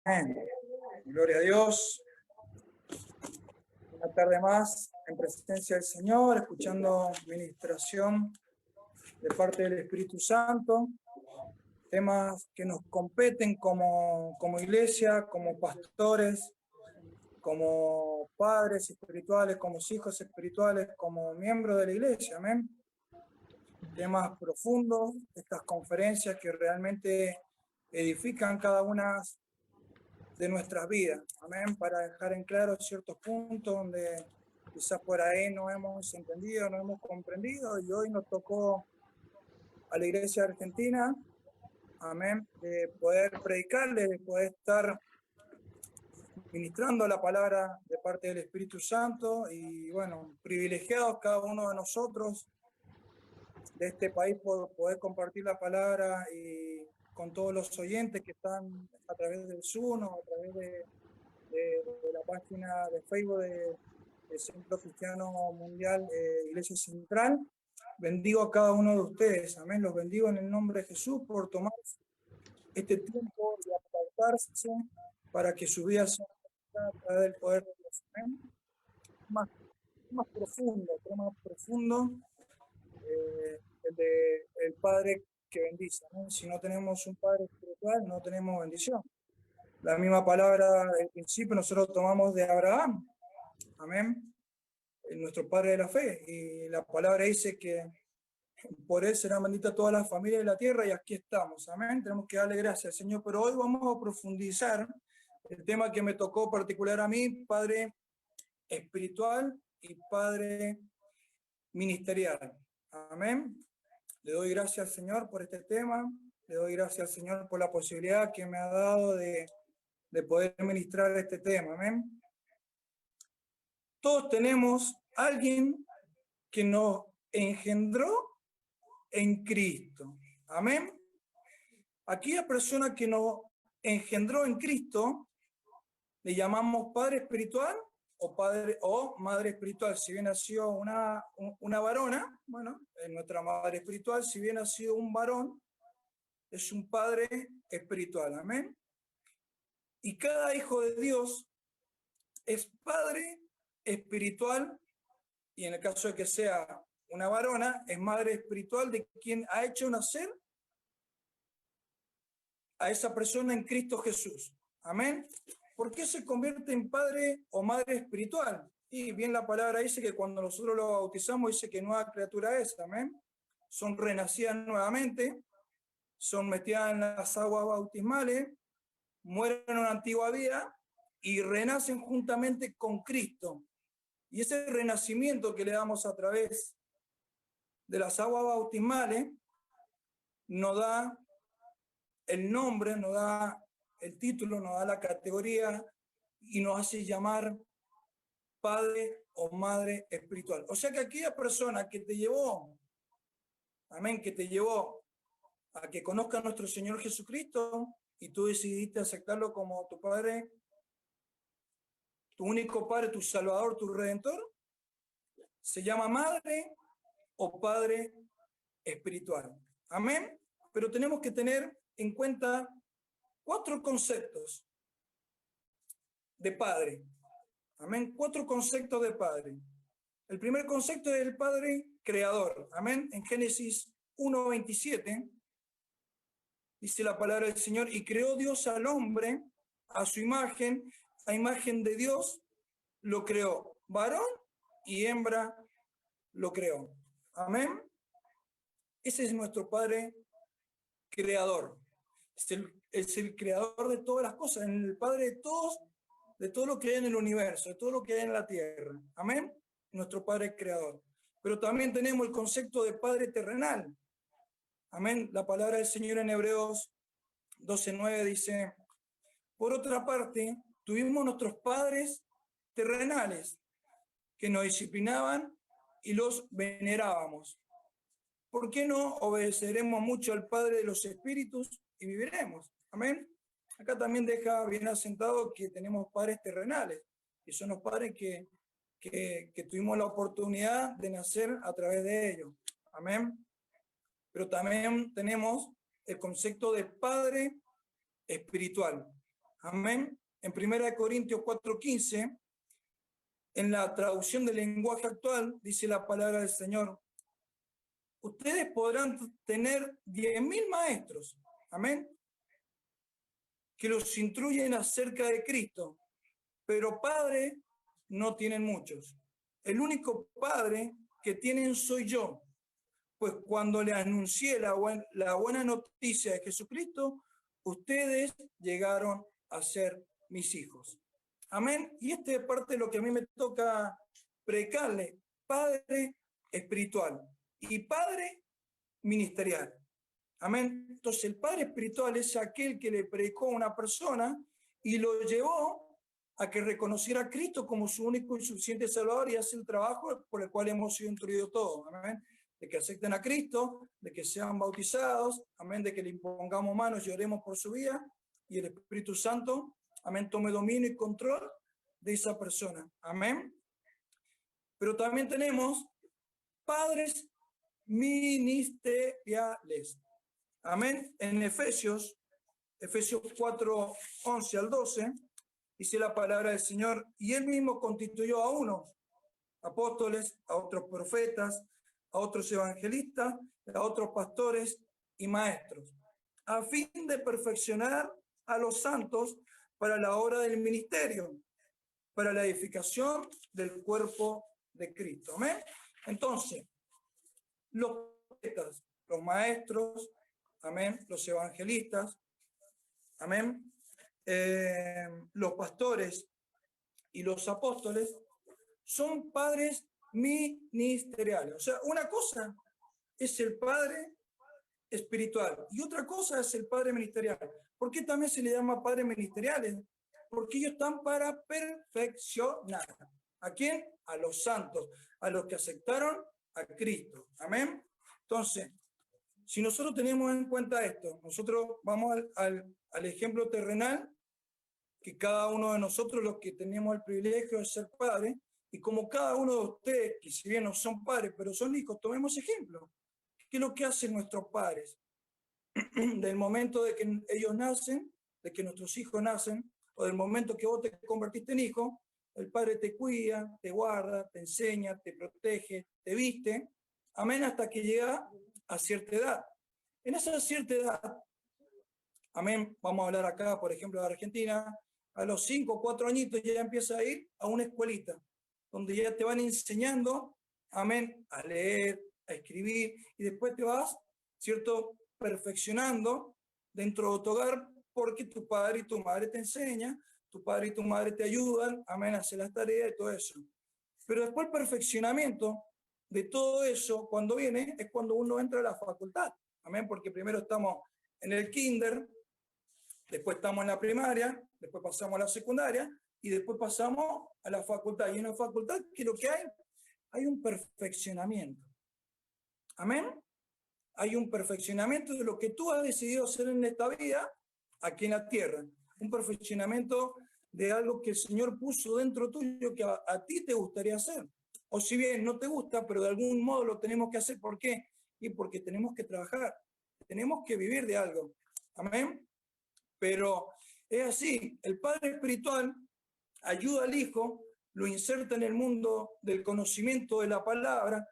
Amén. Gloria a Dios. Una tarde más en presencia del Señor, escuchando ministración de parte del Espíritu Santo, temas que nos competen como iglesia, como pastores, como padres espirituales, como hijos espirituales, como miembros de la iglesia. Amén. Temas profundos, estas conferencias que realmente edifican cada una de nuestras vidas, amén, para dejar en claro ciertos puntos donde quizás por ahí no hemos entendido, no hemos comprendido, y hoy nos tocó a la Iglesia Argentina, amén, de poder predicarle, de poder estar ministrando la palabra de parte del Espíritu Santo, y bueno, privilegiados cada uno de nosotros de este país por poder compartir la palabra y con todos los oyentes que están a través del Zoom o a través de la página de Facebook del Centro Cristiano Mundial Iglesia Central. Bendigo a cada uno de ustedes, amén. Los bendigo en el nombre de Jesús por tomar este tiempo de apartarse para que su vida sea a través del poder de Dios, amén. Más profundo, el Padre que bendice, amén. Si no tenemos un Padre espiritual, no tenemos bendición. La misma palabra del principio nosotros tomamos de Abraham, amén, nuestro padre de la fe, y la palabra dice que por él serán benditas todas las familias de la tierra, y aquí estamos, amén. Tenemos que darle gracias al Señor, pero hoy vamos a profundizar el tema que me tocó particular a mí, padre espiritual y padre ministerial, amén. Le doy gracias al Señor por este tema, le doy gracias al Señor por la posibilidad que me ha dado de poder ministrar este tema, amén. Todos tenemos a alguien que nos engendró en Cristo, amén. Aquella persona que nos engendró en Cristo le llamamos padre espiritual o padre o madre espiritual. Si bien ha sido una varona, bueno, es nuestra madre espiritual. Si bien ha sido un varón, es un padre espiritual, amén. Y cada hijo de Dios es padre espiritual, y en el caso de que sea una varona, es madre espiritual de quien ha hecho nacer a esa persona en Cristo Jesús. Amén. ¿Por qué se convierte en padre o madre espiritual? Y bien la palabra dice que cuando nosotros lo bautizamos, dice que nueva criatura es. Amén. Son renacidas nuevamente, son metidas en las aguas bautismales, mueren en una antigua vida y renacen juntamente con Cristo. Y ese renacimiento que le damos a través de las aguas bautismales nos da el nombre, nos da el título, nos da la categoría y nos hace llamar padre o madre espiritual. O sea que aquella persona que te llevó, amén, que te llevó a que conozca a nuestro Señor Jesucristo y tú decidiste aceptarlo como tu padre, tu único padre, tu salvador, tu redentor, se llama madre o padre espiritual. Amén. Pero tenemos que tener en cuenta 4 conceptos de padre. Amén. 4 conceptos de padre. El primer concepto es el padre creador. Amén. En Génesis 1:27 dice la palabra del Señor: y creó Dios al hombre a su imagen, a imagen de Dios lo creó. Varón y hembra lo creó. Amén. Ese es nuestro padre creador. Es el creador de todas las cosas, el padre de todo lo que hay en el universo, de todo lo que hay en la tierra. Amén. Nuestro padre creador. Pero también tenemos el concepto de padre terrenal. Amén. La palabra del Señor en Hebreos 12:9 dice: por otra parte, tuvimos nuestros padres terrenales que nos disciplinaban y los venerábamos. ¿Por qué no obedeceremos mucho al Padre de los Espíritus y viviremos? Amén. Acá también deja bien asentado que tenemos padres terrenales, que son los padres que tuvimos la oportunidad de nacer a través de ellos. Amén. Pero también tenemos el concepto de padre espiritual. Amén. En 1 Corintios 4:15, en la traducción del lenguaje actual, dice la palabra del Señor: ustedes podrán tener 10.000 maestros, amén, que los instruyen acerca de Cristo, pero padre no tienen muchos. El único padre que tienen soy yo, pues cuando le anuncié la buena noticia de Jesucristo, ustedes llegaron a ser mis hijos. Amén. Y este es parte de lo que a mí me toca predicarle: padre espiritual y padre ministerial. Amén. Entonces el padre espiritual es aquel que le predicó a una persona y lo llevó a que reconociera a Cristo como su único y suficiente Salvador, y hace el trabajo por el cual hemos sido instruidos todos. Amén. De que acepten a Cristo, de que sean bautizados, amén, de que le impongamos manos y oremos por su vida, y el Espíritu Santo, amén, tome dominio y control de esa persona. Amén. Pero también tenemos padres ministeriales. Amén. En Efesios 4, 11 al 12, dice la palabra del Señor: y él mismo constituyó a unos apóstoles, a otros profetas, a otros evangelistas, a otros pastores y maestros, a fin de perfeccionar a los santos para la obra del ministerio, para la edificación del cuerpo de Cristo. Amén. Entonces, los profetas, los maestros, amén, los evangelistas, amén, los pastores y los apóstoles son padres ministeriales. O sea, una cosa es el padre espiritual y otra cosa es el padre ministerial. ¿Por qué también se le llama padres ministeriales? Porque ellos están para perfeccionar. ¿A quién? A los santos, a los que aceptaron a Cristo. Amén. Entonces, si nosotros tenemos en cuenta esto, nosotros vamos al ejemplo terrenal, que cada uno de nosotros, los que tenemos el privilegio de ser padres, y como cada uno de ustedes, que si bien no son padres, pero son hijos, tomemos ejemplo. ¿Qué es lo que hacen nuestros padres? Del momento de que ellos nacen, de que nuestros hijos nacen, o del momento que vos te convertiste en hijo, el padre te cuida, te guarda, te enseña, te protege, te viste, amén, hasta que llega a cierta edad. En esa cierta edad, amén, vamos a hablar acá, por ejemplo, de Argentina, a los 5 o 4 añitos ya empieza a ir a una escuelita, donde ya te van enseñando, amén, a leer, a escribir, y después te vas, ¿cierto?, perfeccionando dentro de tu hogar, porque tu padre y tu madre te enseñan, tu padre y tu madre te ayudan, amén, a hacer las tareas y todo eso. Pero después el perfeccionamiento de todo eso, cuando viene, es cuando uno entra a la facultad, amén, porque primero estamos en el kinder, después estamos en la primaria, después pasamos a la secundaria y después pasamos a la facultad. Y en la facultad, ¿qué es lo que hay? Hay un perfeccionamiento. Amén. Hay un perfeccionamiento de lo que tú has decidido hacer en esta vida, aquí en la tierra. Un perfeccionamiento de algo que el Señor puso dentro tuyo que a ti te gustaría hacer. O si bien no te gusta, pero de algún modo lo tenemos que hacer. ¿Por qué? Y porque tenemos que trabajar, tenemos que vivir de algo. Amén. Pero es así, el padre espiritual ayuda al hijo, lo inserta en el mundo del conocimiento de la palabra,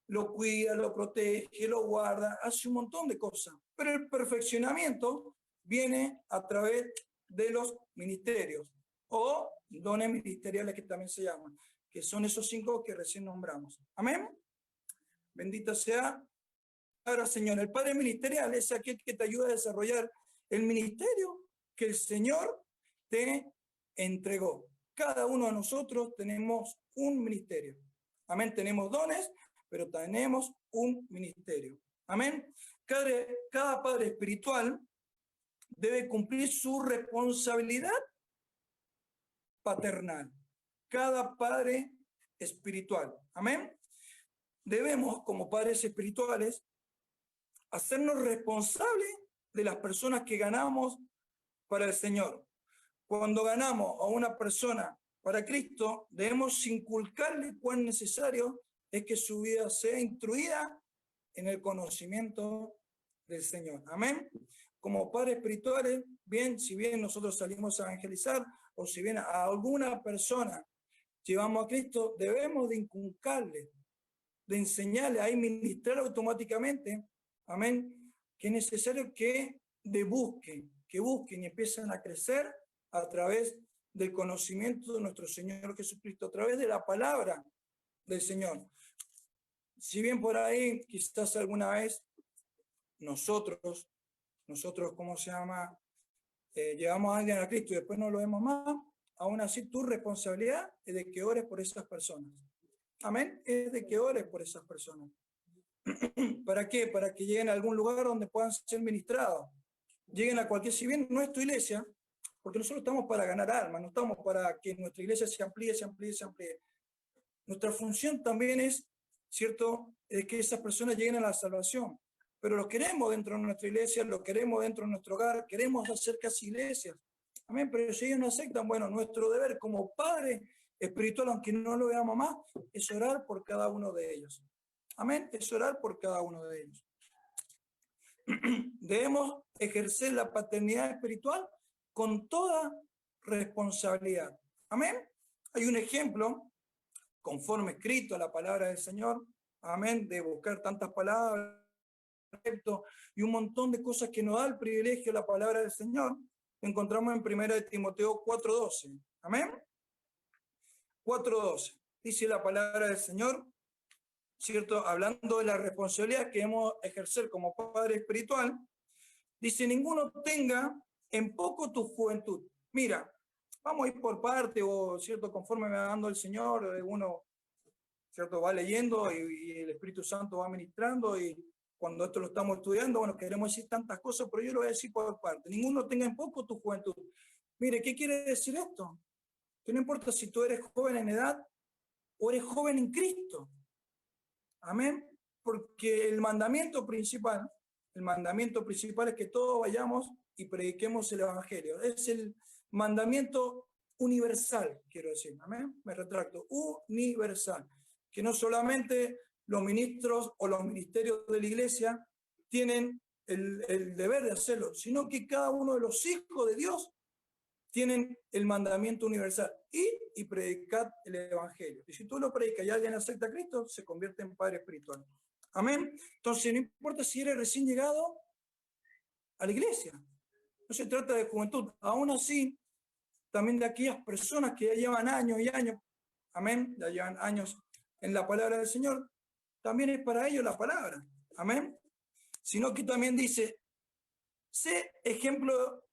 lo cuida, lo protege, lo guarda, hace un montón de cosas. Pero el perfeccionamiento viene a través de los ministerios o dones ministeriales, que también se llaman, que son esos 5 que recién nombramos. Amén. Bendito sea. Ahora, Señor, el padre ministerial es aquel que te ayuda a desarrollar el ministerio que el Señor te entregó. Cada uno de nosotros tenemos un ministerio. Amén. Tenemos dones, pero tenemos un ministerio. Amén. Cada padre espiritual debe cumplir su responsabilidad paternal. Cada padre espiritual. Amén. Debemos, como padres espirituales, hacernos responsables de las personas que ganamos para el Señor. Cuando ganamos a una persona para Cristo, debemos inculcarle cuán necesario es que su vida sea instruida en el conocimiento del Señor. Amén. como padres espirituales, bien, si bien nosotros salimos a evangelizar, o si bien a alguna persona llevamos a Cristo, debemos de inculcarle, de enseñarle, a ministrar automáticamente, amén, que es necesario que busquen y empiecen a crecer a través del conocimiento de nuestro Señor Jesucristo, a través de la palabra del Señor. Si bien por ahí quizás alguna vez nosotros, ¿cómo se llama? Llevamos a alguien a Cristo y después no lo vemos más, aún así tu responsabilidad es de que ores por esas personas. Amén, es de que ores por esas personas. ¿Para qué? Para que lleguen a algún lugar donde puedan ser ministrados. Lleguen a cualquier, si bien no es tu iglesia, porque nosotros estamos para ganar almas, no estamos para que nuestra iglesia se amplíe, se amplíe, se amplíe. Nuestra función también es, ¿cierto?, que esas personas lleguen a la salvación. Pero lo queremos dentro de nuestra iglesia, lo queremos dentro de nuestro hogar, queremos hacer casi iglesias. Amén, pero si ellos no aceptan, bueno, nuestro deber como padre espiritual, aunque no lo veamos más, es orar por cada uno de ellos. Amén, es orar por cada uno de ellos. Debemos ejercer la paternidad espiritual con toda responsabilidad. Amén. Hay un ejemplo, conforme escrito a la palabra del Señor, amén, de buscar tantas palabras y un montón de cosas que nos da el privilegio la palabra del Señor, encontramos en 1 de Timoteo 4:12. Amén. 4:12. Dice la palabra del Señor, ¿cierto? Hablando de la responsabilidad que debemos ejercer como padre espiritual, dice, ninguno tenga en poco tu juventud. Mira, vamos a ir por parte, o cierto, conforme me va dando el Señor, uno, cierto, va leyendo y el Espíritu Santo va ministrando, y cuando esto lo estamos estudiando, bueno, queremos decir tantas cosas, pero yo lo voy a decir por parte. Ninguno tenga en poco tu juventud. Mire, ¿qué quiere decir esto? Que no importa si tú eres joven en edad o eres joven en Cristo. Amén. Porque el mandamiento principal es que todos vayamos y prediquemos el Evangelio. Es el mandamiento universal, quiero decir. Amén. Me retracto. Universal. Que no solamente los ministros o los ministerios de la iglesia tienen el deber de hacerlo, sino que cada uno de los hijos de Dios tienen el mandamiento universal, y predicad el Evangelio. Y si tú lo predicas y alguien acepta a Cristo, se convierte en padre espiritual. Amén. Entonces, no importa si eres recién llegado a la iglesia, no se trata de juventud. Aún así, también de aquellas personas que ya llevan años y años, amén, ya llevan años en la palabra del Señor, también es para ellos la palabra. Amén. Sino que también dice, sé ejemplo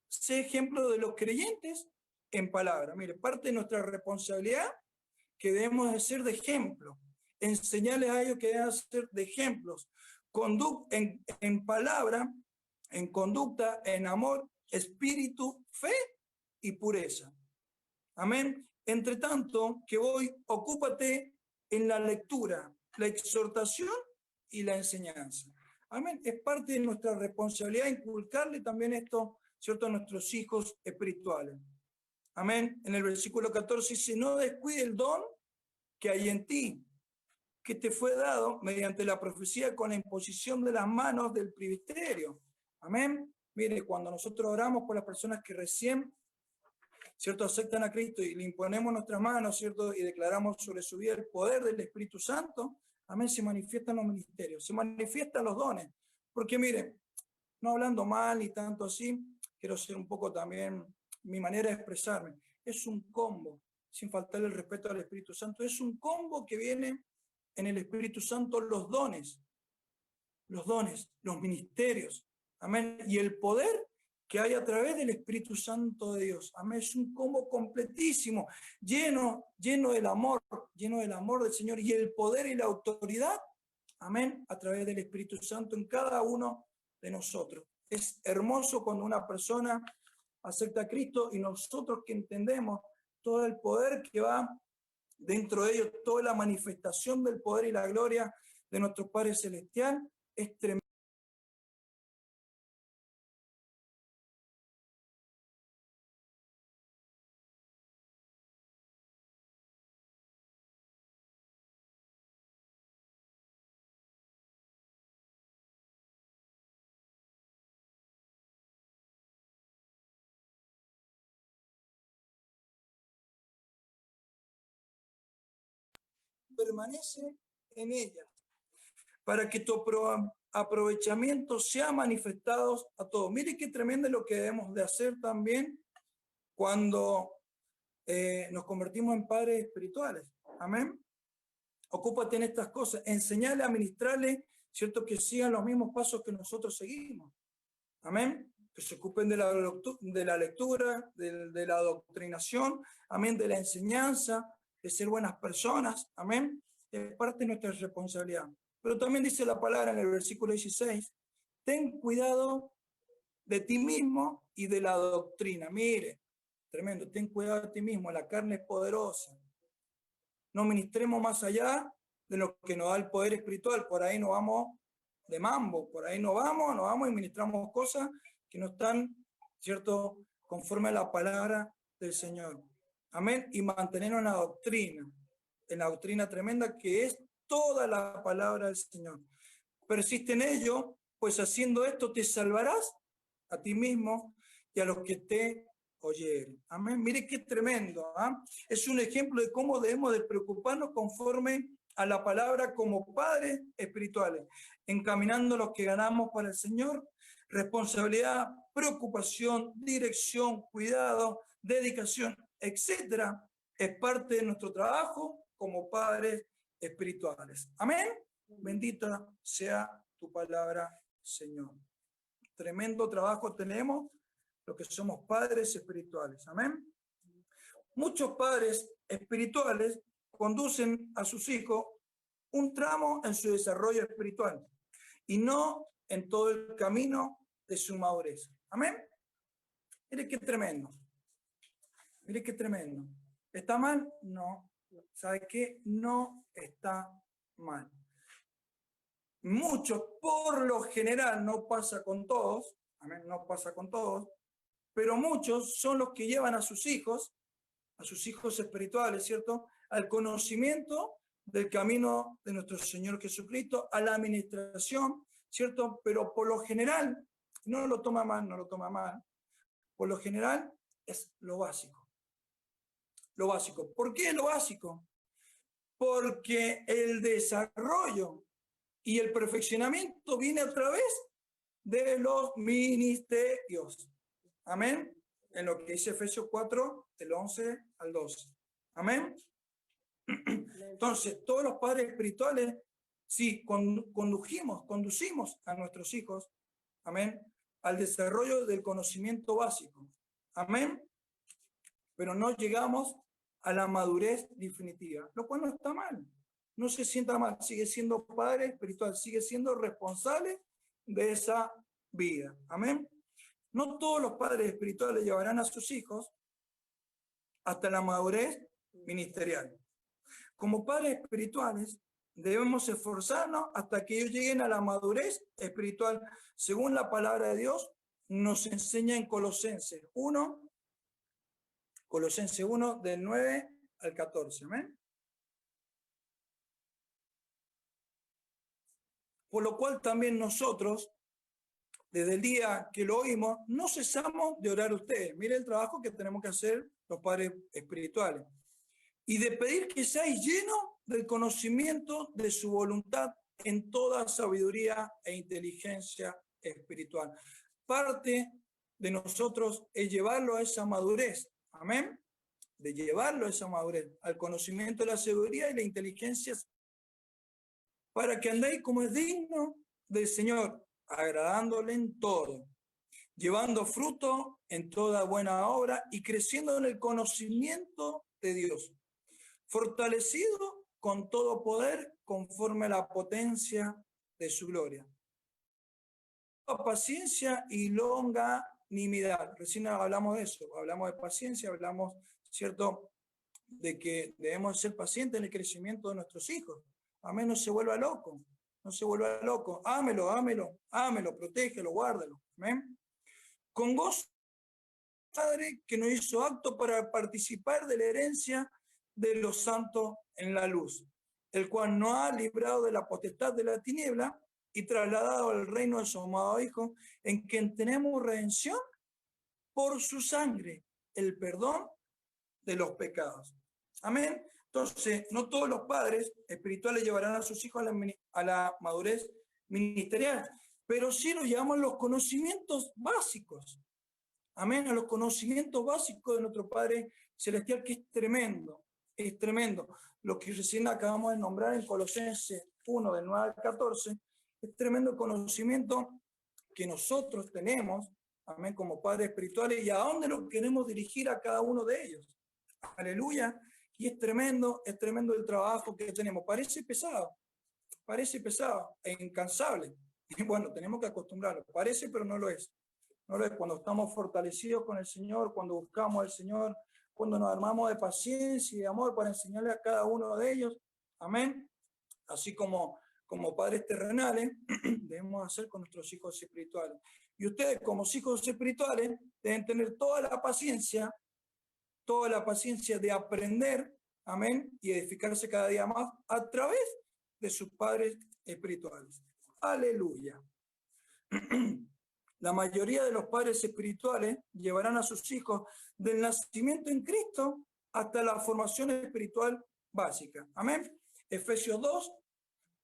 de los creyentes en palabra. Mire, parte de nuestra responsabilidad que debemos de ser de ejemplo, enseñarles a ellos que deben ser de ejemplos, en palabra, en conducta, en amor, espíritu, fe y pureza. Amén. Entre tanto, que voy, ocúpate en la lectura, la exhortación y la enseñanza. Amén. Es parte de nuestra responsabilidad inculcarle también esto, ¿cierto?, a nuestros hijos espirituales. Amén. En el versículo 14 dice, no descuide el don que hay en ti, que te fue dado mediante la profecía con la imposición de las manos del presbiterio. Amén. Mire, cuando nosotros oramos por las personas que recién, ¿cierto?, aceptan a Cristo y le imponemos nuestras manos, ¿cierto?, y declaramos sobre su vida el poder del Espíritu Santo, amén, se manifiestan los ministerios, se manifiestan los dones. Porque mire, no hablando mal ni tanto así, quiero ser un poco también mi manera de expresarme. Es un combo, sin faltarle el respeto al Espíritu Santo, es un combo que viene en el Espíritu Santo los dones, los ministerios, amén, y el poder que hay a través del Espíritu Santo de Dios. Amén, es un combo completísimo, lleno del amor del Señor, y el poder y la autoridad, amén, a través del Espíritu Santo en cada uno de nosotros. Es hermoso cuando una persona acepta a Cristo y nosotros que entendemos todo el poder que va dentro de ellos, toda la manifestación del poder y la gloria de nuestro Padre Celestial, es tremendo. permanece en ella, para que tu aprovechamiento sea manifestado a todos. Mire qué tremendo es lo que debemos de hacer también cuando nos convertimos en padres espirituales. Amén. Ocúpate en estas cosas, enseñarle, administrarle, ¿cierto? Que sigan los mismos pasos que nosotros seguimos. Amén. Que se ocupen de la lectura, de la adoctrinación, amén, de la enseñanza, de ser buenas personas, amén. Es parte de nuestra responsabilidad. Pero también dice la palabra en el versículo 16, ten cuidado de ti mismo y de la doctrina. Mire, tremendo, ten cuidado de ti mismo, la carne es poderosa. No ministremos más allá de lo que nos da el poder espiritual, por ahí nos vamos de mambo, por ahí nos vamos y ministramos cosas que no están, ¿cierto?, conforme a la palabra del Señor. Amén. Y mantenernos en la doctrina tremenda que es toda la palabra del Señor. Persiste en ello, pues haciendo esto te salvarás a ti mismo y a los que te oyeren. Amén. Mire qué tremendo. ¿eh? Es un ejemplo de cómo debemos de preocuparnos conforme a la palabra como padres espirituales, encaminando los que ganamos para el Señor, responsabilidad, preocupación, dirección, cuidado, dedicación, etcétera, es parte de nuestro trabajo como padres espirituales. Amén. Bendita sea tu palabra, Señor. Tremendo trabajo tenemos los que somos padres espirituales. Amén. Muchos padres espirituales conducen a sus hijos un tramo en su desarrollo espiritual y no en todo el camino de su madurez. Amén. Mire qué tremendo. Mire qué tremendo. ¿Está mal? No. ¿Sabe qué? No está mal. Muchos, por lo general, no pasa con todos, amén, no pasa con todos, pero muchos son los que llevan a sus hijos espirituales, ¿cierto?, al conocimiento del camino de nuestro Señor Jesucristo, a la administración, ¿cierto? Pero por lo general, no lo toma mal, por lo general es lo básico. Lo básico. ¿Por qué lo básico? Porque el desarrollo y el perfeccionamiento viene a través de los ministerios. Amén. En lo que dice Efesios 4, del 11 al 12. Amén. Entonces, todos los padres espirituales, sí, conducimos a nuestros hijos, amén, al desarrollo del conocimiento básico. Amén. Pero no llegamos a la madurez definitiva, lo cual no está mal. No se sienta mal, sigue siendo padre espiritual, sigue siendo responsable de esa vida. Amén. No todos los padres espirituales llevarán a sus hijos hasta la madurez ministerial. Como padres espirituales, debemos esforzarnos hasta que ellos lleguen a la madurez espiritual, según la palabra de Dios nos enseña en Colosenses 1, del 9 al 14. ¿Amén? Por lo cual también nosotros, desde el día que lo oímos, no cesamos de orar a ustedes. Mire el trabajo que tenemos que hacer los padres espirituales. Y de pedir que seáis llenos del conocimiento de su voluntad en toda sabiduría e inteligencia espiritual. Parte de nosotros es llevarlo a esa madurez. Amén. De llevarlo a esa madurez, al conocimiento de la sabiduría y la inteligencia, para que andéis como es digno del Señor, agradándole en todo, llevando fruto en toda buena obra y creciendo en el conocimiento de Dios, fortalecido con todo poder conforme a la potencia de su gloria. Paciencia y longanimidad. Recién hablamos de eso, hablamos de paciencia, hablamos, ¿cierto?, de que debemos ser pacientes en el crecimiento de nuestros hijos. Amén, no se vuelva loco, no se vuelva loco. Ámelo, protégelo, guárdalo. Amén. Con gozo, Padre, que nos hizo apto para participar de la herencia de los santos en la luz, el cual nos ha librado de la potestad de la tiniebla y trasladado al reino de su amado Hijo, en quien tenemos redención por su sangre, el perdón de los pecados. Amén. Entonces, no todos los padres espirituales llevarán a sus hijos a la madurez ministerial, pero sí los llevamos a los conocimientos básicos. Amén, a los conocimientos básicos de nuestro Padre Celestial, que es tremendo, es tremendo. Lo que recién acabamos de nombrar en Colosenses 1, del 9 al 14, es tremendo el conocimiento que nosotros tenemos, amén, como padres espirituales, y a dónde nos queremos dirigir a cada uno de ellos. Aleluya. Y es tremendo el trabajo que tenemos. Parece pesado e incansable. Y bueno, tenemos que acostumbrarlo. Parece, pero no lo es. No lo es. Cuando estamos fortalecidos con el Señor, cuando buscamos al Señor, cuando nos armamos de paciencia y de amor para enseñarle a cada uno de ellos. Amén. Así como padres terrenales, debemos hacer con nuestros hijos espirituales. Y ustedes, como hijos espirituales, deben tener toda la paciencia de aprender, amén, y edificarse cada día más a través de sus padres espirituales. Aleluya. La mayoría de los padres espirituales llevarán a sus hijos del nacimiento en Cristo hasta la formación espiritual básica. Amén. Efesios 2,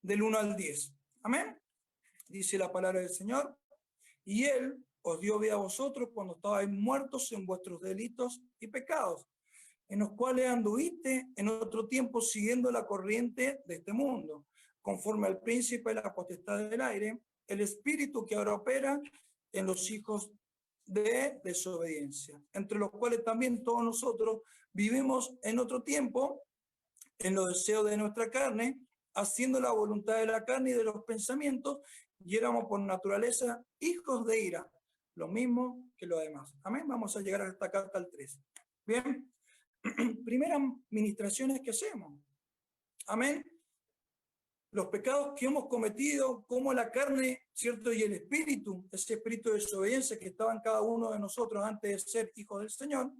del 1 al 10. Amén. Dice la palabra del Señor. Y Él os dio vida a vosotros cuando estabais muertos en vuestros delitos y pecados, en los cuales anduviste en otro tiempo siguiendo la corriente de este mundo, conforme al príncipe de la potestad del aire, el espíritu que ahora opera en los hijos de desobediencia, entre los cuales también todos nosotros vivimos en otro tiempo, en los deseos de nuestra carne, haciendo la voluntad de la carne y de los pensamientos, y éramos por naturaleza hijos de ira, lo mismo que los demás. Amén. Vamos a llegar hasta acá, hasta el 3. Bien. Primeras ministraciones que hacemos. Amén. Los pecados que hemos cometido, como la carne, ¿cierto? Y el espíritu, ese espíritu de desobediencia que estaba en cada uno de nosotros antes de ser hijos del Señor,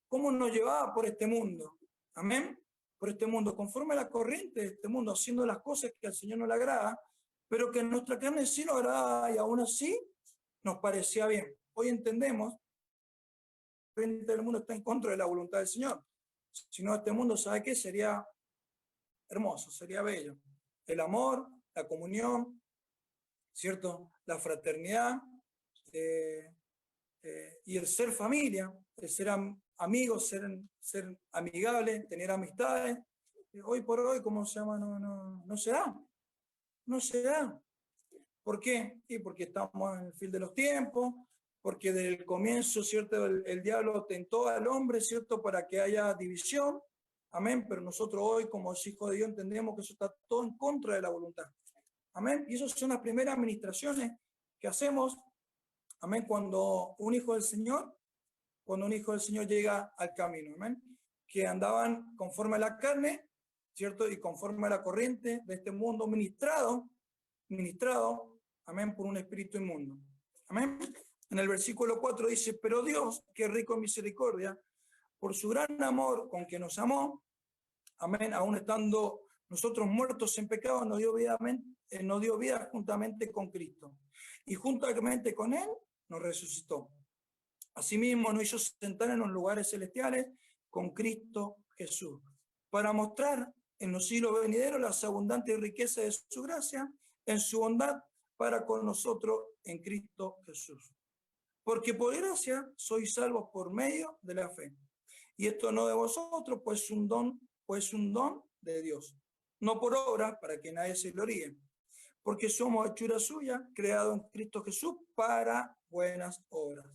cómo nos llevaba por este mundo. Amén. Por este mundo, conforme a la corriente de este mundo, haciendo las cosas que al Señor no le agrada, pero que en nuestra carne sí nos agrada y aún así nos parecía bien. Hoy entendemos que la corriente del mundo está en contra de la voluntad del Señor. Si no, este mundo, ¿sabe qué? Sería hermoso, sería bello. El amor, la comunión, ¿cierto? La fraternidad y el ser familia, el ser amigos, ser amigable, tener amistades. Hoy por hoy, ¿cómo se llama? No se da. No se da. ¿Por qué? Y porque estamos en el fin de los tiempos, porque desde el comienzo, ¿cierto? El diablo tentó al hombre, ¿cierto? Para que haya división. Amén. Pero nosotros hoy, como hijos de Dios, entendemos que eso está todo en contra de la voluntad. Amén. Y esas son las primeras administraciones que hacemos. Amén. Cuando un hijo del Señor llega al camino. Amén. Que andaban conforme a la carne, ¿cierto? Y conforme a la corriente de este mundo ministrado, amén, por un espíritu inmundo. Amén. En el versículo 4 dice, pero Dios, que es rico en misericordia, por su gran amor con que nos amó, amén, aún estando nosotros muertos en pecado, nos dio vida juntamente con Cristo. Y juntamente con Él nos resucitó. Asimismo nos hizo sentar en los lugares celestiales con Cristo Jesús, para mostrar en los siglos venideros las abundantes riquezas de su gracia, en su bondad para con nosotros en Cristo Jesús. Porque por gracia sois salvos por medio de la fe. Y esto no de vosotros, pues un don de Dios. No por obra, para que nadie se gloríe. Porque somos hechura suya, creado en Cristo Jesús para buenas obras,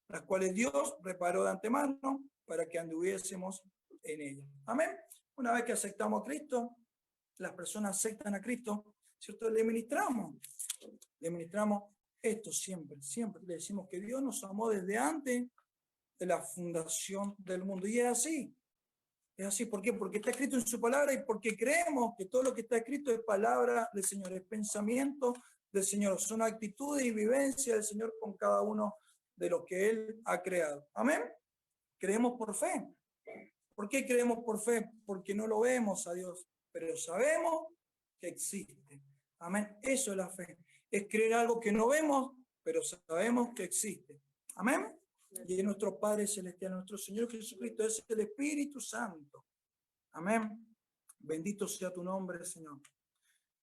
las cuales Dios preparó de antemano para que anduviésemos en ellas. Amén. Una vez que aceptamos a Cristo, las personas aceptan a Cristo, ¿cierto? Le ministramos esto siempre le decimos que Dios nos amó desde antes de la fundación del mundo. Y es así. ¿Por qué? Porque está escrito en su palabra y porque creemos que todo lo que está escrito es palabra del Señor, es pensamiento del Señor, son actitudes y vivencias del Señor con cada uno de los que Él ha creado. Amén. Creemos por fe. ¿Por qué creemos por fe? Porque no lo vemos a Dios, pero sabemos que existe. Amén. Eso es la fe. Es creer algo que no vemos, pero sabemos que existe. Amén. Y es nuestro Padre Celestial, nuestro Señor Jesucristo, es el Espíritu Santo. Amén. Bendito sea tu nombre, Señor.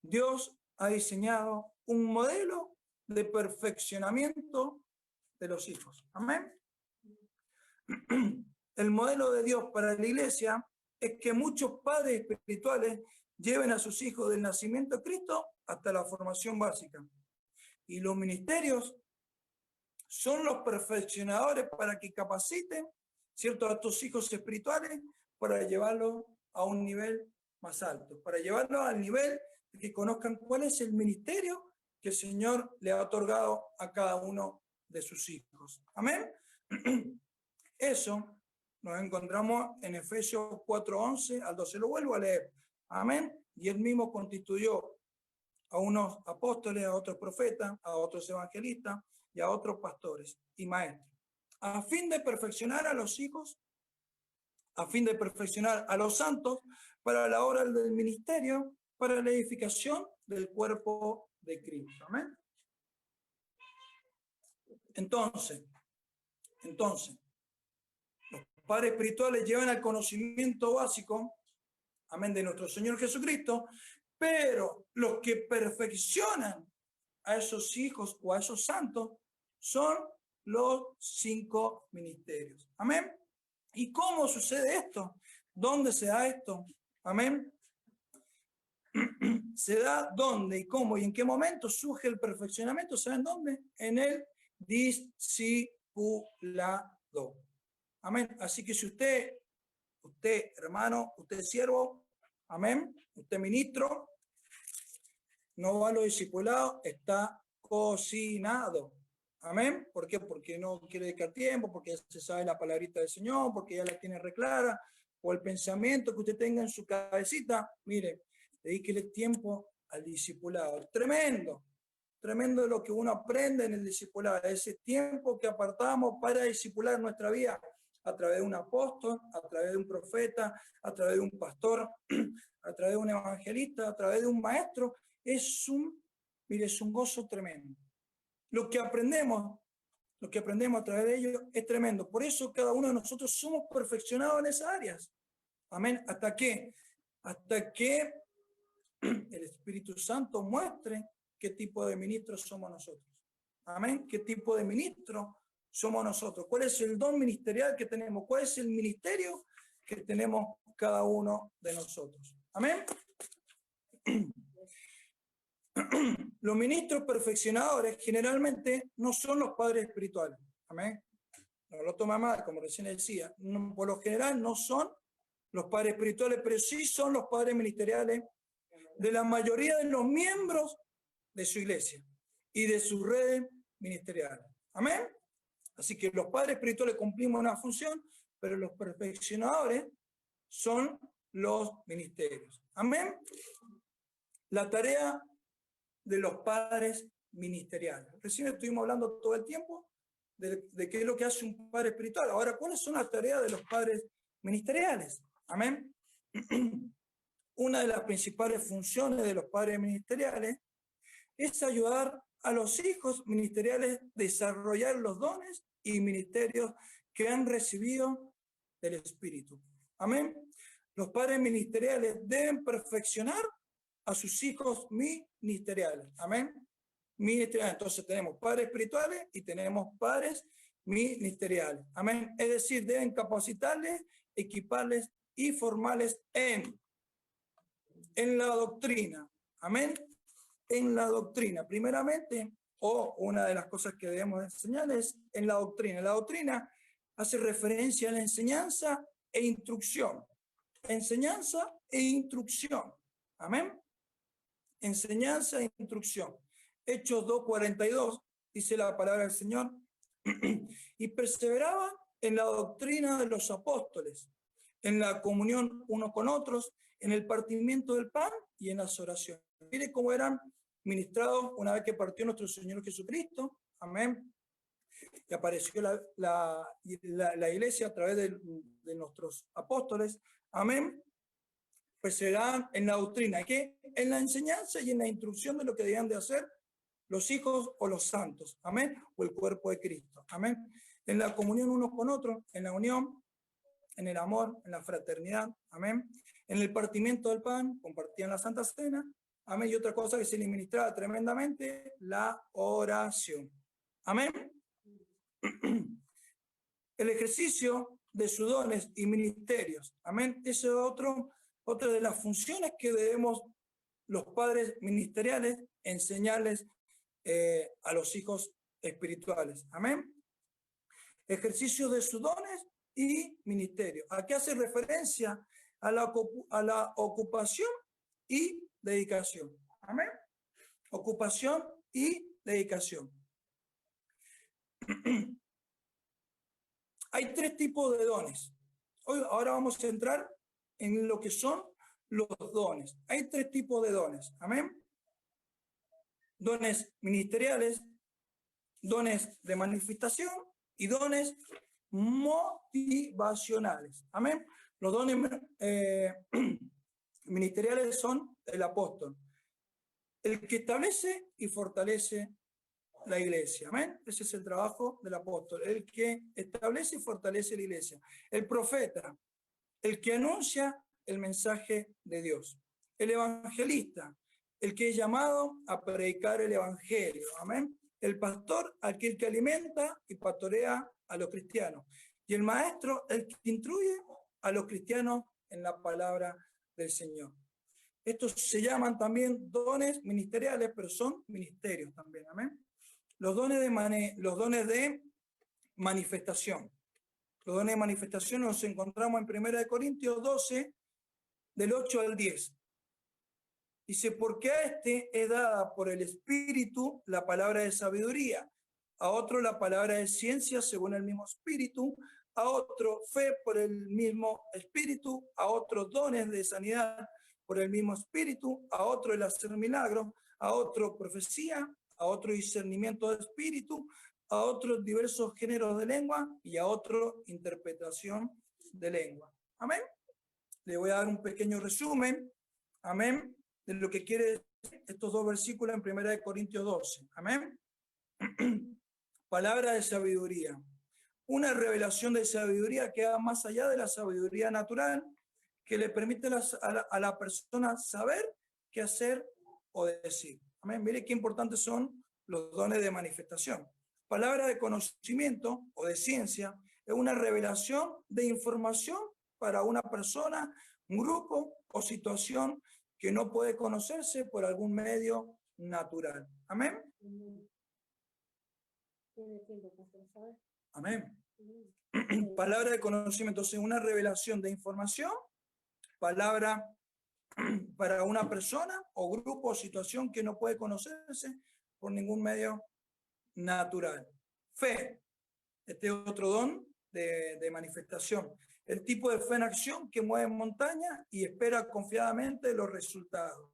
Dios ha diseñado un modelo de perfeccionamiento de los hijos. Amén. El modelo de Dios para la iglesia es que muchos padres espirituales lleven a sus hijos del nacimiento de Cristo hasta la formación básica. Y los ministerios son los perfeccionadores para que capaciten, ¿cierto?, a estos hijos espirituales para llevarlos a un nivel más alto, para llevarlos al nivel de que conozcan cuál es el ministerio que el Señor le ha otorgado a cada uno de sus hijos. Amén. Eso nos encontramos en Efesios 4:11 al 12. Lo vuelvo a leer. Amén. Y él mismo constituyó a unos apóstoles, a otros profetas, a otros evangelistas y a otros pastores y maestros, a fin de perfeccionar a los hijos, a fin de perfeccionar a los santos para la obra del ministerio, para la edificación del cuerpo de Cristo. Amén. Entonces, los padres espirituales llevan al conocimiento básico, amén, de nuestro Señor Jesucristo, pero los que perfeccionan a esos hijos o a esos santos son los 5 ministerios. Amén. ¿Y cómo sucede esto? ¿Dónde se da esto? Amén. Se da dónde y cómo y en qué momento surge el perfeccionamiento. ¿Saben dónde? En el discipulado. Amén. Así que si usted hermano, usted siervo, amén, usted ministro, no va a los discipulados, está cocinado. Amén. ¿Por qué? Porque no quiere dedicar tiempo, porque ya se sabe la palabrita del Señor, porque ya la tiene reclara, o el pensamiento que usted tenga en su cabecita. Mire, dedíquele tiempo al discipulado. Tremendo, tremendo lo que uno aprende en el discipulado, ese tiempo que apartamos para discipular nuestra vida a través de un apóstol, a través de un profeta, a través de un pastor, a través de un evangelista, a través de un maestro. Es un gozo tremendo. Lo que aprendemos a través de ellos es tremendo. Por eso cada uno de nosotros somos perfeccionados en esas áreas. Amén. ¿Hasta qué? Hasta que el Espíritu Santo muestre qué tipo de ministros somos nosotros. Amén. ¿Qué tipo de ministro somos nosotros? ¿Cuál es el don ministerial que tenemos? ¿Cuál es el ministerio que tenemos cada uno de nosotros? Amén. Los ministros perfeccionadores generalmente no son los padres espirituales. Amén. No lo toma mal, como recién decía. No, por lo general no son los padres espirituales, pero sí son los padres ministeriales de la mayoría de los miembros de su iglesia y de sus redes ministeriales. Amén. Así que los padres espirituales cumplimos una función, pero los perfeccionadores son los ministerios. Amén. La tarea de los padres ministeriales. Recién estuvimos hablando todo el tiempo de qué es lo que hace un padre espiritual. Ahora, ¿cuáles son las tareas de los padres ministeriales? Amén. Una de las principales funciones de los padres ministeriales es ayudar a los hijos ministeriales a desarrollar los dones y ministerios que han recibido del Espíritu. Amén. Los padres ministeriales deben perfeccionar a sus hijos ministeriales. Amén. Ministeriales. Entonces tenemos padres espirituales y tenemos padres ministeriales. Amén. Es decir, deben capacitarles, equiparles y formarles en la doctrina. Amén. En la doctrina, primeramente, o una de las cosas que debemos enseñar es en la doctrina. La doctrina hace referencia a la enseñanza e instrucción. Enseñanza e instrucción. Amén. Enseñanza e instrucción. Hechos 2:42 dice la palabra del Señor, y perseveraban en la doctrina de los apóstoles, en la comunión unos con otros, en el partimiento del pan y en las oraciones. Mire cómo eran ministrados una vez que partió nuestro Señor Jesucristo. Amén. Y apareció la iglesia a través de nuestros apóstoles. Amén. Pues serán en la doctrina, que en la enseñanza y en la instrucción de lo que debían de hacer los hijos o los santos. Amén. O el cuerpo de Cristo. Amén. En la comunión unos con otros, en la unión, en el amor, en la fraternidad, amén. En el partimiento del pan, compartían la Santa Cena, amén. Y otra cosa que se le ministraba tremendamente, la oración, amén. El ejercicio de sus dones y ministerios, amén. Esa es otra de las funciones que debemos los padres ministeriales enseñarles a los hijos espirituales, amén. Ejercicio de sus dones y ministerio. Aquí hace referencia a la ocupación y dedicación. Amén. Ocupación y dedicación. Hay tres tipos de dones. Ahora vamos a entrar en lo que son los dones. Hay tres tipos de dones. Amén. Dones ministeriales, dones de manifestación y dones motivacionales. Amén. Los dones ministeriales son el apóstol, el que establece y fortalece la iglesia. Amén. Ese es el trabajo del apóstol, el que establece y fortalece la iglesia. El profeta, el que anuncia el mensaje de Dios. El evangelista, el que es llamado a predicar el evangelio. Amén. El pastor, aquel que alimenta y pastorea a los cristianos. Y el maestro, el que instruye a los cristianos en la palabra del Señor. Estos se llaman también dones ministeriales, pero son ministerios también. Amén. Los dones de manifestación. Los dones de manifestación los encontramos en 1 Corintios 12, del 8 al 10. Dice, porque a este es dada por el Espíritu la palabra de sabiduría, a otro la palabra de ciencia según el mismo Espíritu, a otro fe por el mismo Espíritu, a otros dones de sanidad por el mismo Espíritu, a otro el hacer milagros, a otro profecía, a otro discernimiento de espíritu, a otros diversos géneros de lengua y a otro interpretación de lengua. Amén. Le voy a dar un pequeño resumen, amén, de lo que quiere estos dos versículos en 1 Corintios 12. Amén. Palabra de sabiduría. Una revelación de sabiduría que va más allá de la sabiduría natural, que le permite a la persona saber qué hacer o decir. Amén. Mire qué importantes son los dones de manifestación. Palabra de conocimiento o de ciencia es una revelación de información para una persona, un grupo o situación que no puede conocerse por algún medio natural. Amén. Amén. Palabra de conocimiento, o sea, una revelación de información, palabra para una persona o grupo o situación que no puede conocerse por ningún medio natural. Fe, este es otro don de manifestación. El tipo de fe en acción que mueve montañas y espera confiadamente los resultados.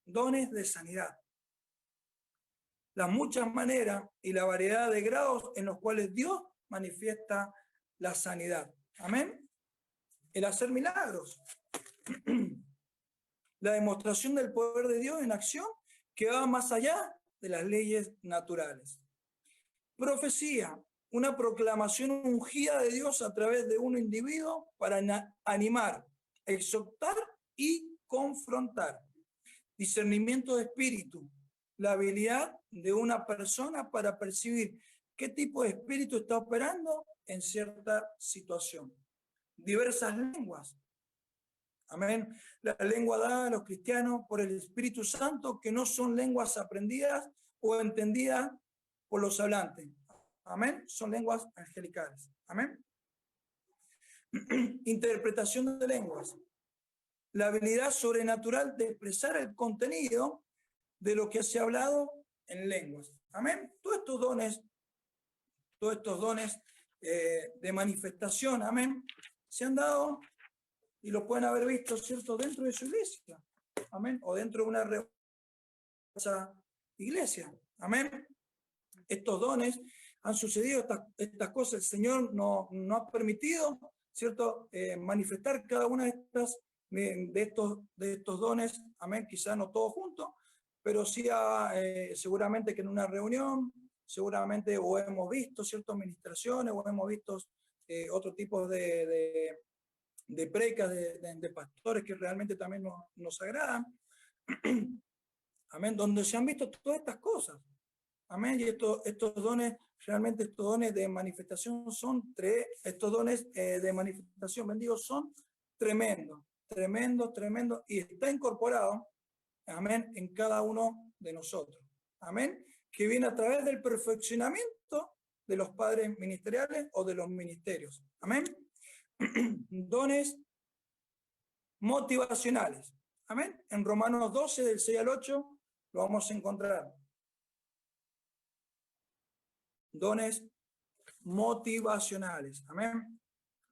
Dones de sanidad. Las muchas maneras y la variedad de grados en los cuales Dios manifiesta la sanidad. Amén. El hacer milagros. La demostración del poder de Dios en acción que va más allá de las leyes naturales. Profecía, una proclamación ungida de Dios a través de un individuo para animar, exhortar y confrontar. Discernimiento de espíritu, la habilidad de una persona para percibir qué tipo de espíritu está operando en cierta situación. Diversas lenguas. Amén. La lengua dada a los cristianos por el Espíritu Santo, que no son lenguas aprendidas o entendidas por los hablantes. Amén. Son lenguas angelicales. Amén. Interpretación de lenguas. La habilidad sobrenatural de expresar el contenido de lo que se ha hablado en lenguas. Amén. Todos estos dones de manifestación, amén, se han dado y lo pueden haber visto, ¿cierto?, dentro de su iglesia. Amén. O dentro de una iglesia. Amén. Estos dones han sucedido, estas cosas, el Señor no ha permitido, ¿cierto?, manifestar cada una de estos dones, amén, quizás no todos juntos, pero sí seguramente que en una reunión, seguramente o hemos visto ciertas ministraciones, o hemos visto otro tipo de precas, de pastores que realmente también nos agradan. Amén, donde se han visto todas estas cosas. Amén, y estos dones, realmente estos dones de manifestación estos dones de manifestación, bendigo, son tremendos, tremendos, tremendos, y está incorporado, amén, en cada uno de nosotros. Amén, que viene a través del perfeccionamiento de los padres ministeriales o de los ministerios. Amén. Dones motivacionales. Amén. En Romanos 12, del 6 al 8, lo vamos a encontrar. Dones motivacionales. Amén.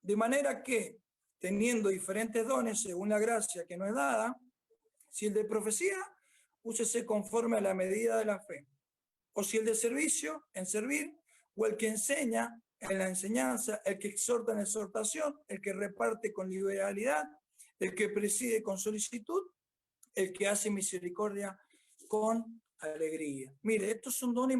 De manera que, teniendo diferentes dones según la gracia que nos es dada, si el de profecía, úsese conforme a la medida de la fe. O si el de servicio, en servir, o el que enseña, en la enseñanza, el que exhorta en exhortación, el que reparte con liberalidad, el que preside con solicitud, el que hace misericordia con alegría. Mire, estos son dones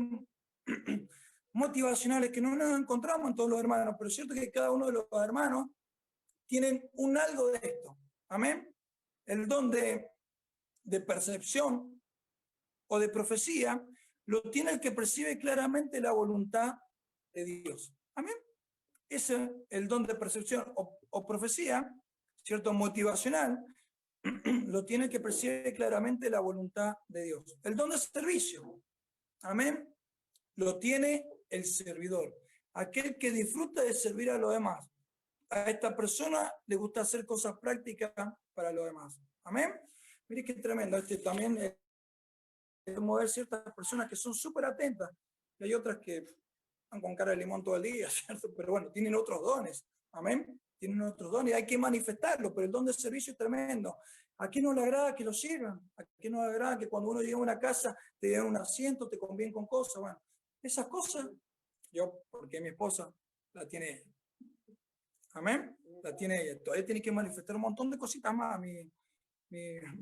motivacionales que no nos encontramos en todos los hermanos, pero es cierto que cada uno de los hermanos tienen un algo de esto. Amén. El don de percepción o de profecía lo tiene el que percibe claramente la voluntad de Dios. Amén. Ese es el don de percepción o profecía, ¿cierto? Motivacional, lo tiene el que percibe claramente la voluntad de Dios. El don de servicio, amén, lo tiene el servidor, aquel que disfruta de servir a los demás. A esta persona le gusta hacer cosas prácticas para los demás. Amén. Mire qué tremendo. También mover ciertas personas que son súper atentas, y hay otras que van con cara de limón todo el día, ¿cierto? Pero bueno, tienen otros dones, amén, tienen otros dones, y hay que manifestarlo, pero el don de servicio es tremendo. ¿A quién no le agrada que lo sirvan? ¿A quién no le agrada que cuando uno llega a una casa te den un asiento, te convienen con cosas? Bueno, esas cosas, yo, porque mi esposa la tiene ella, amén, la tiene ella, todavía tiene que manifestar un montón de cositas más a mi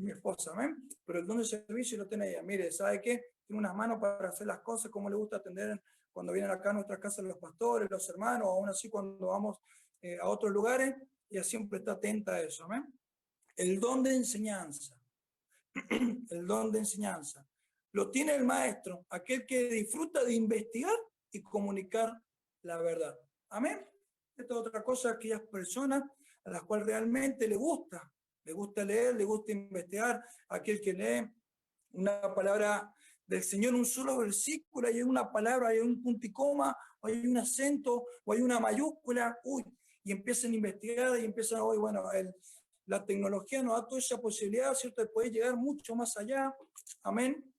esposa, amén. Pero el don de servicio lo tiene ella. Mire, ¿sabe qué? Tiene unas manos para hacer las cosas, como le gusta atender cuando vienen acá a nuestras casas los pastores, los hermanos, o aún así cuando vamos a otros lugares, ella siempre está atenta a eso, amén. El don de enseñanza. El don de enseñanza. Lo tiene el maestro, aquel que disfruta de investigar y comunicar la verdad. Amén. Esta es otra cosa, aquellas personas a las cuales realmente le gusta leer, le gusta investigar, aquel que lee una palabra del Señor, un solo versículo, hay una palabra, hay un punto y coma, o hay un acento, o hay una mayúscula, y empiezan a investigar y empiezan, hoy bueno, la tecnología nos da toda esa posibilidad, ¿cierto?, de poder llegar mucho más allá, amén,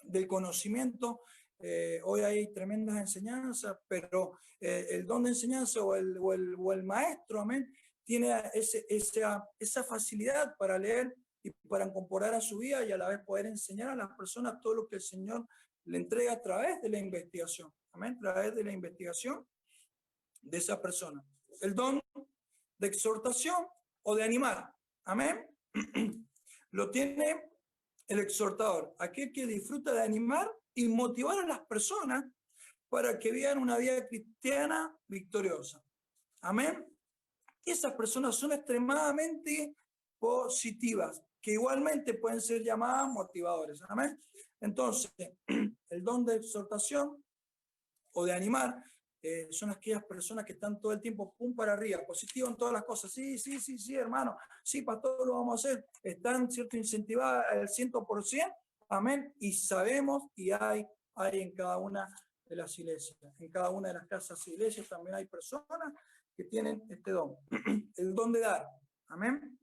del conocimiento. Hoy hay tremendas enseñanzas, pero el don de enseñanza o el maestro, amén, tiene esa facilidad para leer y para incorporar a su vida y a la vez poder enseñar a las personas todo lo que el Señor le entrega a través de la investigación. Amén, a través de la investigación de esa persona. El don de exhortación o de animar. Amén. Lo tiene el exhortador, aquel que disfruta de animar y motivar a las personas para que vivan una vida cristiana victoriosa. Amén. Esas personas son extremadamente positivas, que igualmente pueden ser llamadas motivadores. Amén. Entonces, el don de exhortación o de animar son aquellas personas que están todo el tiempo pum para arriba, positivo en todas las cosas. Sí, hermano, sí, pastor, lo vamos a hacer. Están, ¿cierto?, incentivadas al 100%, amén, y sabemos, y hay en cada una de las iglesias, en cada una de las casas e iglesias también hay personas que tienen este don, el don de dar, amén,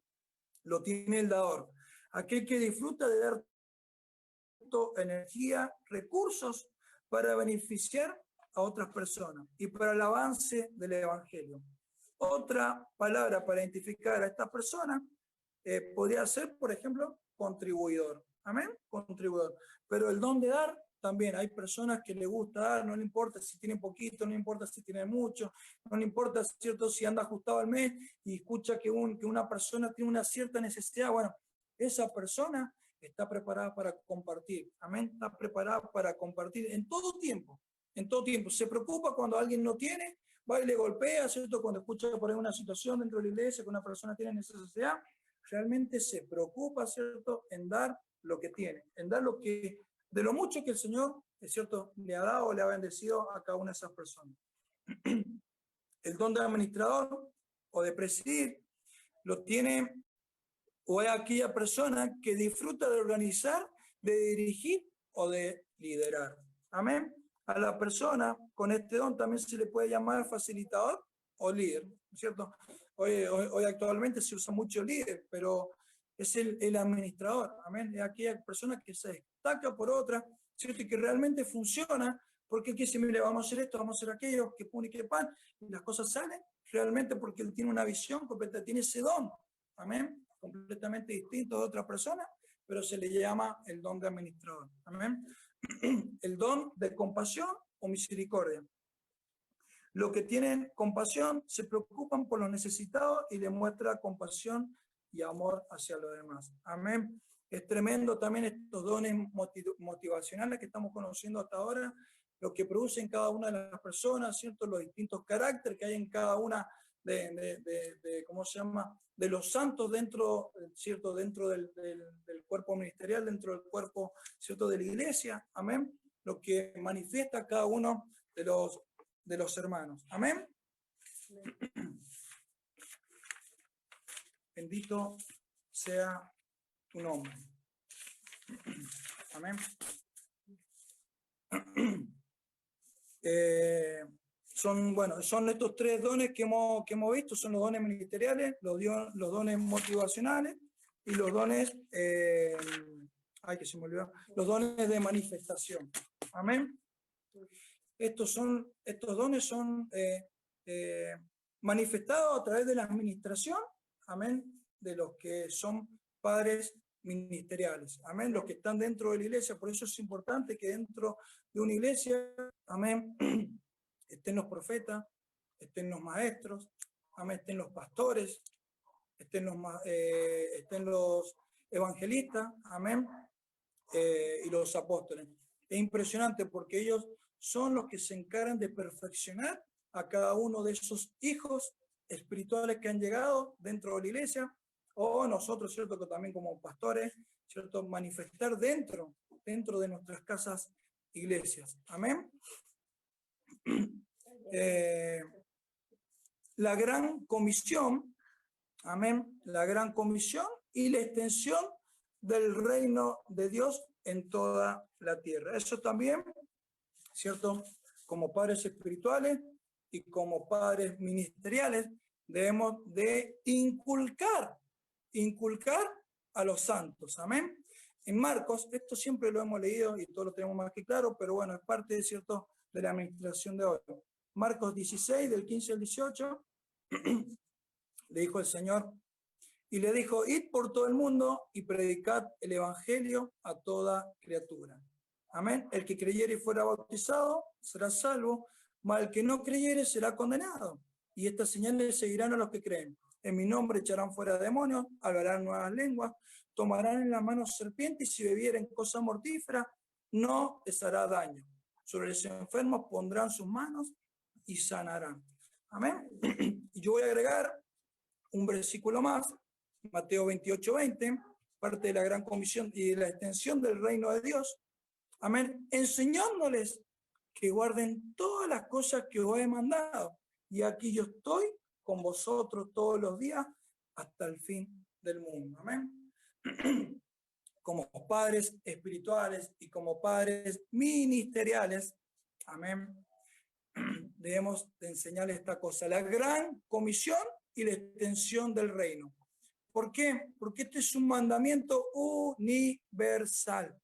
lo tiene el dador, aquel que disfruta de dar energía, recursos para beneficiar a otras personas y para el avance del evangelio. Otra palabra para identificar a esta persona podría ser, por ejemplo, contribuidor. Amén, contribuidor. Pero el don de dar también, hay personas que les gusta dar, no le importa si tienen poquito, no le importa si tienen mucho, no le importa, ¿cierto?, si anda ajustado al mes y escucha que una persona tiene una cierta necesidad. Bueno, esa persona está preparada para compartir. Amén, está preparada para compartir en todo tiempo. En todo tiempo. Se preocupa cuando alguien no tiene, va y le golpea, ¿cierto? Cuando escucha por ahí una situación dentro de la iglesia que una persona tiene necesidad, realmente se preocupa, ¿cierto?, en dar lo que tiene, en dar lo que, de lo mucho que el Señor, es cierto, le ha dado, le ha bendecido a cada una de esas personas. El don de administrador o de presidir lo tiene o es aquella persona que disfruta de organizar, de dirigir o de liderar. Amén. A la persona con este don también se le puede llamar facilitador o líder, ¿cierto? Hoy actualmente se usa mucho líder, pero es el administrador, amén. Es aquella persona que se destaca por otra, ¿cierto? Y que realmente funciona, porque aquí dice, mire, vamos a hacer esto, vamos a hacer aquello, que pun y que pan, y las cosas salen realmente porque él tiene una visión completa, tiene ese don, amén, completamente distinto de otra persona, pero se le llama el don de administrador, amén. El don de compasión o misericordia. Los que tienen compasión se preocupan por los necesitados y demuestran compasión y amor hacia los demás. Amén. Es tremendo también estos dones motivacionales que estamos conociendo hasta ahora, lo que producen cada una de las personas, ¿cierto? Los distintos caracteres que hay en cada una ¿cómo se llama? De los santos dentro, ¿cierto? Dentro del cuerpo ministerial, dentro del cuerpo, ¿cierto? De la iglesia. Amén. Lo que manifiesta cada uno de los hermanos. Amén. Bendito sea tu nombre. Amén. Son estos tres dones que hemos visto, son los dones ministeriales, los dones motivacionales y los dones, los dones de manifestación. Amén. Estos dones son manifestados a través de la administración, amén, de los que son padres ministeriales, amén, los que están dentro de la iglesia. Por eso es importante que dentro de una iglesia, amén, estén los profetas, estén los maestros, amén, estén los pastores, estén los evangelistas, amén, y los apóstoles. Es impresionante porque ellos son los que se encargan de perfeccionar a cada uno de esos hijos espirituales que han llegado dentro de la iglesia, o nosotros, ¿cierto?, que también como pastores, ¿cierto?, manifestar dentro de nuestras casas iglesias. Amén. La gran comisión, amén, la gran comisión y la extensión del reino de Dios en toda la tierra. Eso también, ¿cierto? Como padres espirituales y como padres ministeriales, debemos de inculcar a los santos. Amén. En Marcos, esto siempre lo hemos leído y todo lo tenemos más que claro, pero bueno, es parte, ¿cierto?, de la administración de hoy. Marcos 16, del 15 al 18, le dijo el Señor, y le dijo, id por todo el mundo y predicad el evangelio a toda criatura. Amén. El que creyere y fuera bautizado será salvo, mas el que no creyere será condenado. Y estas señales seguirán a los que creen. En mi nombre echarán fuera demonios, hablarán nuevas lenguas, tomarán en las manos serpientes y si bebieren cosa mortífera, no les hará daño. Sobre los enfermos pondrán sus manos y sanarán. Amén. Y yo voy a agregar un versículo más, Mateo 28, 20, parte de la gran comisión y de la extensión del reino de Dios. Amén. Enseñándoles que guarden todas las cosas que os he mandado. Y aquí yo estoy con vosotros todos los días hasta el fin del mundo. Amén. Como padres espirituales y como padres ministeriales, amén, debemos de enseñarles esta cosa, la gran comisión y la extensión del reino. ¿Por qué? Porque este es un mandamiento universal.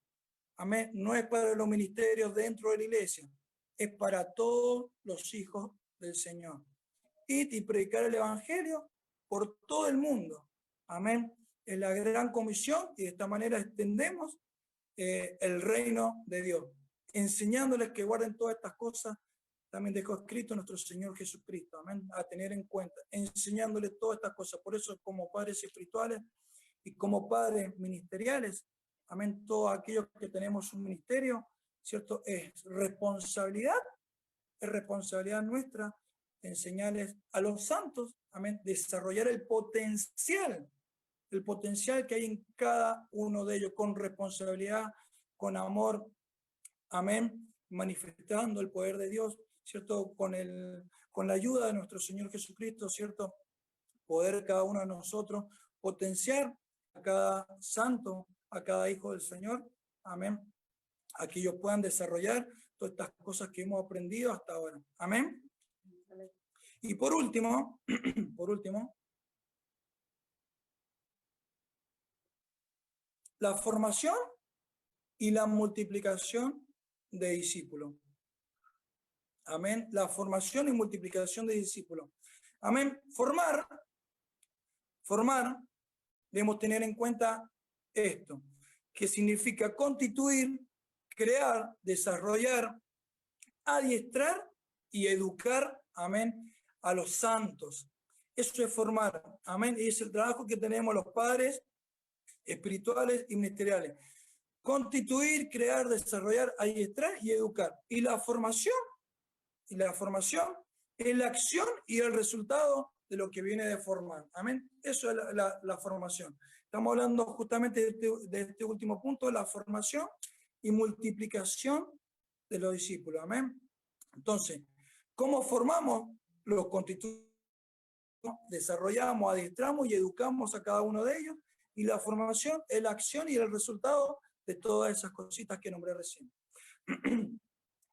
Amén. No es para los ministerios dentro de la iglesia, es para todos los hijos del Señor. Id y predicar el evangelio por todo el mundo. Amén. Es la gran comisión y de esta manera extendemos el reino de Dios, enseñándoles que guarden todas estas cosas. También dejó escrito nuestro Señor Jesucristo, amén, a tener en cuenta, enseñándoles todas estas cosas. Por eso, como padres espirituales y como padres ministeriales, amén, todos aquellos que tenemos un ministerio, ¿cierto? Es responsabilidad nuestra enseñarles a los santos, amén, desarrollar el potencial que hay en cada uno de ellos, con responsabilidad, con amor, amén, manifestando el poder de Dios, ¿cierto? Con la ayuda de nuestro Señor Jesucristo, ¿cierto? Poder cada uno de nosotros potenciar a cada santo, a cada hijo del Señor, amén, a que ellos puedan desarrollar todas estas cosas que hemos aprendido hasta ahora, amén. Y por último, la formación y la multiplicación de discípulos. Amén. La formación y multiplicación de discípulos. Amén. Formar, debemos tener en cuenta esto, que significa constituir, crear, desarrollar, adiestrar y educar, amén, a los santos. Eso es formar, amén, y es el trabajo que tenemos los padres espirituales y ministeriales. Constituir, crear, desarrollar, adiestrar y educar. Y la formación es la acción y el resultado de lo que viene de formar. Amén. Eso es la formación. Estamos hablando justamente de este último punto, la formación y multiplicación de los discípulos. Amén. Entonces, ¿cómo formamos? Los constituimos, desarrollamos, adiestramos y educamos a cada uno de ellos. Y la formación es la acción y el resultado de todas esas cositas que nombré recién.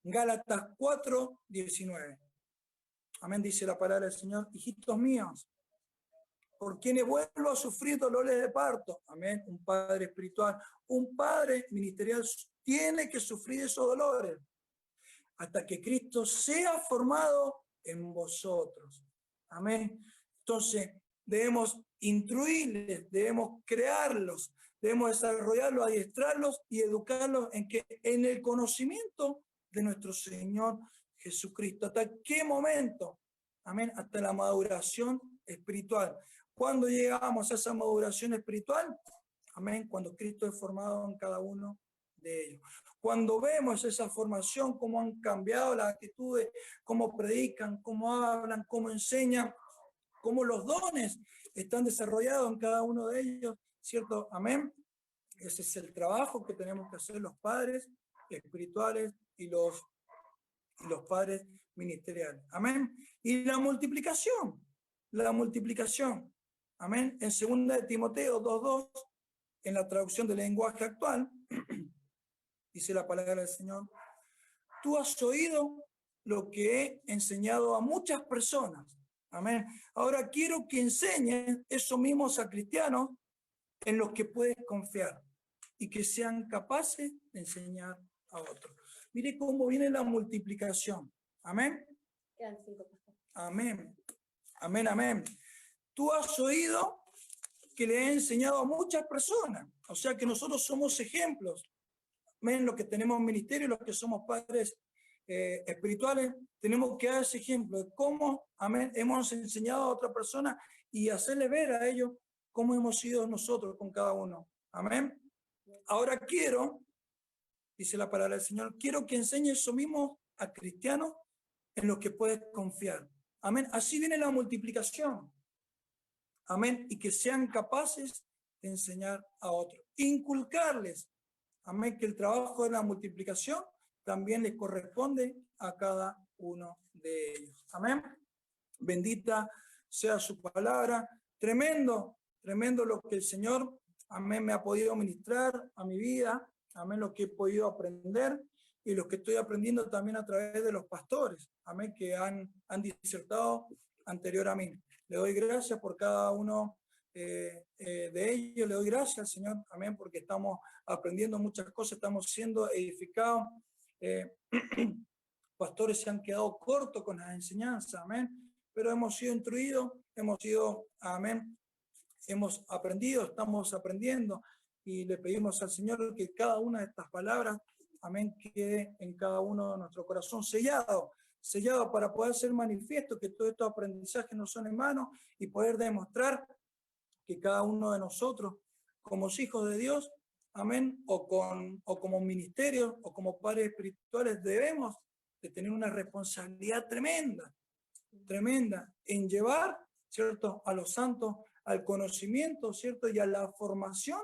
Gálatas 4:19. Amén, dice la palabra del Señor. Hijitos míos, por quienes vuelvo a sufrir dolores de parto. Amén, un padre espiritual, un padre ministerial tiene que sufrir esos dolores hasta que Cristo sea formado en vosotros. Amén. Entonces, debemos instruirles, debemos crearlos, debemos desarrollarlos, adiestrarlos y educarlos en el conocimiento de nuestro Señor Jesucristo. ¿Hasta qué momento? Amén. Hasta la maduración espiritual. ¿Cuándo llegamos a esa maduración espiritual? Amén. Cuando Cristo es formado en cada uno de ellos. Cuando vemos esa formación, cómo han cambiado las actitudes, cómo predican, cómo hablan, cómo enseñan, cómo los dones están desarrollados en cada uno de ellos, ¿cierto? Amén. Ese es el trabajo que tenemos que hacer los padres espirituales y los padres ministeriales. Amén. Y la multiplicación. Amén. En 2 Timoteo 2:2, en la traducción del lenguaje actual, dice la palabra del Señor: tú has oído lo que he enseñado a muchas personas. Amén. Ahora quiero que enseñes eso mismo a cristianos en los que puedes confiar y que sean capaces de enseñar a otros. Mire cómo viene la multiplicación. Amén. Amén. Amén, amén. Tú has oído que le he enseñado a muchas personas. O sea que nosotros somos ejemplos. Amén. Los que tenemos ministerio, los que somos padres espirituales, tenemos que dar ese ejemplo de cómo, amén, hemos enseñado a otra persona y hacerle ver a ellos cómo hemos sido nosotros con cada uno. Amén. Ahora quiero, dice la palabra del Señor, quiero que enseñes eso mismo a cristianos en los que puedes confiar. Amén. Así viene la multiplicación. Amén. Y que sean capaces de enseñar a otros. Inculcarles. Amén. Que el trabajo de la multiplicación también les corresponde a cada uno de ellos. Amén. Bendita sea su palabra. Tremendo lo que el Señor, amén, me ha podido ministrar a mi vida. Amén, lo que he podido aprender y lo que estoy aprendiendo también a través de los pastores. Amén, que han disertado anterior a mí. Le doy gracias por cada uno de ellos. Le doy gracias al Señor, amén, porque estamos aprendiendo muchas cosas, estamos siendo edificados. Pastores se han quedado cortos con las enseñanzas, amén, pero hemos sido instruidos, hemos sido, amén, hemos aprendido, estamos aprendiendo y le pedimos al Señor que cada una de estas palabras, amén, quede en cada uno de nuestro corazón sellado para poder ser manifiesto que todos estos aprendizajes no son en vano y poder demostrar que cada uno de nosotros, como hijos de Dios, amén, o como ministerios o como padres espirituales, debemos de tener una responsabilidad tremenda tremenda en llevar, ¿cierto?, a los santos al conocimiento, ¿cierto?, y a la formación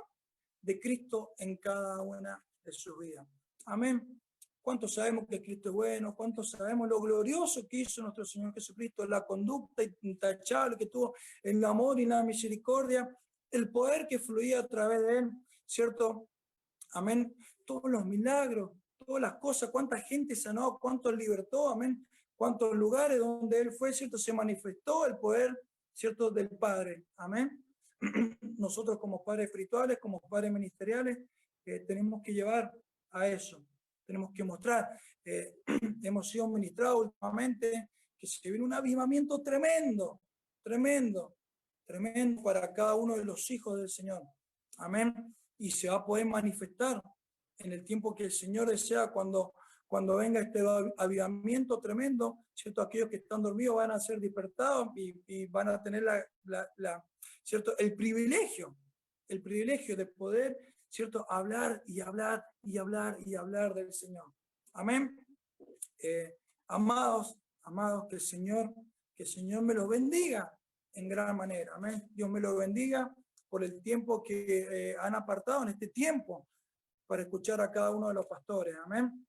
de Cristo en cada una de sus vidas. Amén. ¿Cuántos sabemos que Cristo es bueno? ¿Cuántos sabemos lo glorioso que hizo nuestro Señor Jesucristo? La conducta intachable que tuvo, el amor y la misericordia, el poder que fluía a través de él, ¿cierto? Amén. Todos los milagros, todas las cosas, cuánta gente sanó, cuántos libertó, amén. Cuántos lugares donde él fue, ¿cierto? Se manifestó el poder, ¿cierto? Del Padre. Amén. Nosotros como padres espirituales, como padres ministeriales, tenemos que llevar a eso. Tenemos que mostrar. Hemos sido ministrados últimamente que se viene un avivamiento tremendo, tremendo, tremendo para cada uno de los hijos del Señor. Amén. Y se va a poder manifestar en el tiempo que el Señor desea cuando venga este avivamiento tremendo, ¿cierto? Aquellos que están dormidos van a ser despertados y van a tener ¿cierto? El privilegio de poder, ¿cierto? Hablar y hablar y hablar y hablar del Señor. Amén. Amados, que el Señor me los bendiga en gran manera. Amén. Dios me los bendiga por el tiempo que han apartado en este tiempo para escuchar a cada uno de los pastores. Amén.